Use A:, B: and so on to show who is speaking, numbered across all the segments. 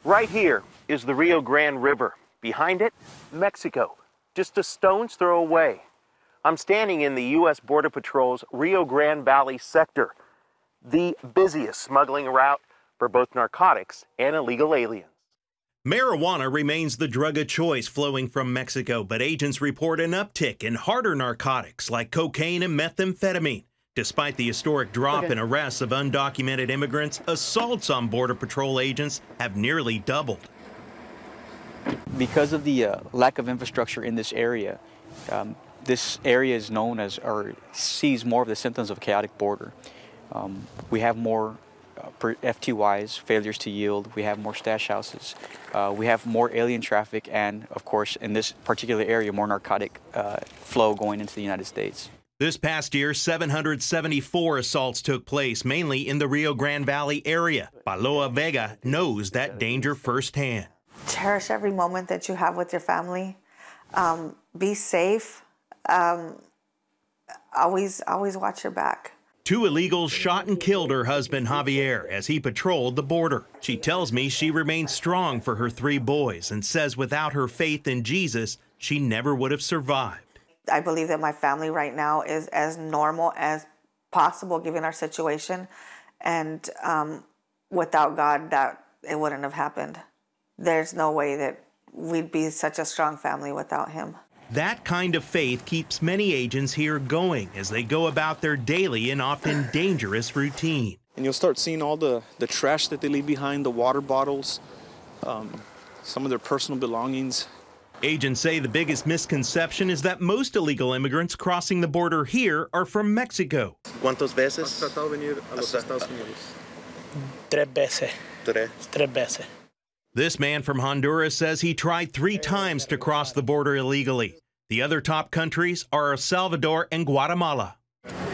A: Right here is the Rio Grande River. Behind it, Mexico, just a stone's throw away. I'm standing in the U.S. Border Patrol's Rio Grande Valley sector, the busiest smuggling route for both narcotics and illegal aliens.
B: Marijuana remains the drug of choice flowing from Mexico, but agents report an uptick in harder narcotics like cocaine and methamphetamine. Despite the historic drop in arrests of undocumented immigrants, assaults on Border Patrol agents have nearly doubled.
C: Because of the lack of infrastructure in this area is known as, or sees more of the symptoms of a chaotic border. We have more FTYs, failures to yield. We have more stash houses. We have more alien traffic, and of course, in this particular area, more narcotic flow going into the United States.
B: This past year, 774 assaults took place, mainly in the Rio Grande Valley area. Paloa Vega knows that danger firsthand.
D: Cherish every moment that you have with your family. Be safe. Always watch your back.
B: 2 illegals shot and killed her husband Javier as he patrolled the border. She tells me she remains strong for her 3 boys and says without her faith in Jesus, she never would have survived.
D: I believe that my family right now is as normal as possible given our situation, and without God, that it wouldn't have happened. There's no way that we'd be such a strong family without him.
B: That kind of faith keeps many agents here going as they go about their daily and often dangerous routine.
E: And you'll start seeing all the trash that they leave behind, the water bottles, some of their personal belongings.
B: Agents say the biggest misconception is that most illegal immigrants crossing the border here are from Mexico.
A: ¿Cuántas veces?
E: ¿Has tratado de venir a los Estados Unidos?
F: 3 veces. 3 veces.
B: This man from Honduras says he tried 3 times to cross the border illegally. The other top countries are El Salvador and Guatemala.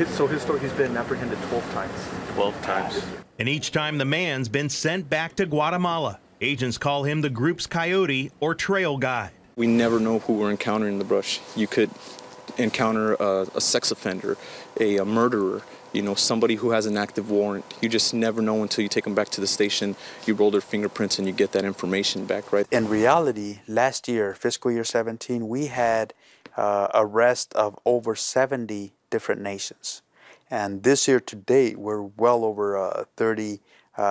G: So he's been apprehended 12 times.
A: 12 times.
B: And each time the man's been sent back to Guatemala. Agents call him the group's coyote or trail guide.
E: We never know who we're encountering in the brush. You could encounter a sex offender, a murderer, somebody who has an active warrant. You just never know until you take them back to the station, you roll their fingerprints, and you get that information back, right?
H: In reality, last year, fiscal year 17, we had arrests of over 70 different nations. And this year to date, we're well over 30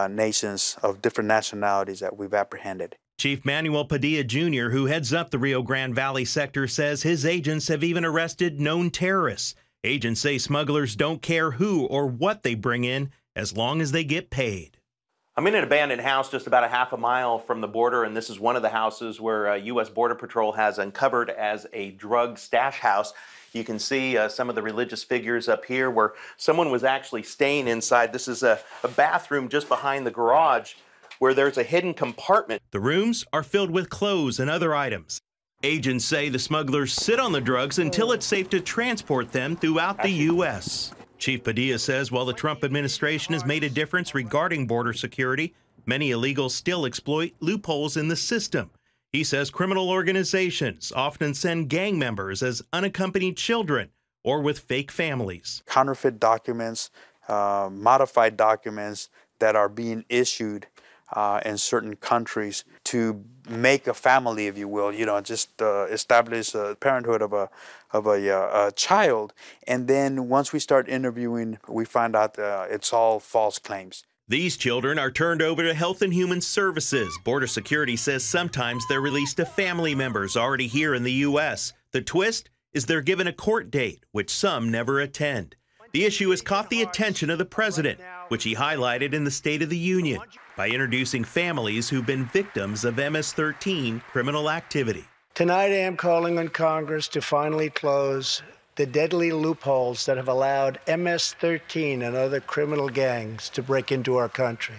H: nations of different nationalities that we've apprehended.
B: Chief Manuel Padilla Jr., who heads up the Rio Grande Valley sector, says his agents have even arrested known terrorists. Agents say smugglers don't care who or what they bring in as long as they get paid.
A: I'm in an abandoned house just about a half a mile from the border, and this is one of the houses where U.S. Border Patrol has uncovered as a drug stash house. You can see some of the religious figures up here where someone was actually staying inside. This is a bathroom just behind the garage where there's a hidden compartment.
B: The rooms are filled with clothes and other items. Agents say the smugglers sit on the drugs until it's safe to transport them throughout the U.S. Chief Padilla says while the Trump administration has made a difference regarding border security, many illegals still exploit loopholes in the system. He says criminal organizations often send gang members as unaccompanied children or with fake families.
H: Counterfeit documents, modified documents that are being issued in certain countries to make a family, if you will, just establish a parenthood of a child. And then once we start interviewing, we find out it's all false claims.
B: These children are turned over to Health and Human Services. Border Security says sometimes they're released to family members already here in the U.S. The twist is they're given a court date, which some never attend. The issue has caught the attention of the president, which he highlighted in the State of the Union by introducing families who've been victims of MS-13 criminal activity.
F: Tonight I am calling on Congress to finally close the deadly loopholes that have allowed MS-13 and other criminal gangs to break into our country.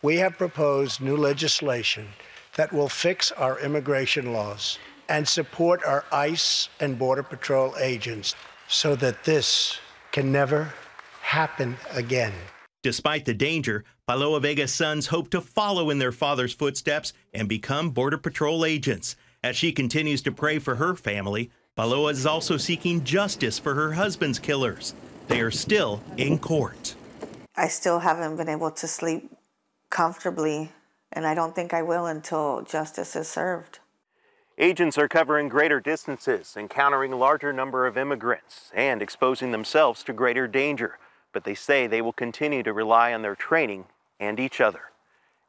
F: We have proposed new legislation that will fix our immigration laws and support our ICE and Border Patrol agents so that this can never happen again.
B: Despite the danger, Paloa Vega's sons hope to follow in their father's footsteps and become Border Patrol agents. As she continues to pray for her family, Paloa is also seeking justice for her husband's killers. They are still in court.
D: I still haven't been able to sleep comfortably And I don't think I will until justice is served.
A: Agents are covering greater distances, encountering a larger number of immigrants, and exposing themselves to greater danger. But they say they will continue to rely on their training and each other.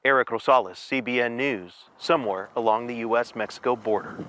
A: Eric Rosales, CBN News, somewhere along the U.S.-Mexico border.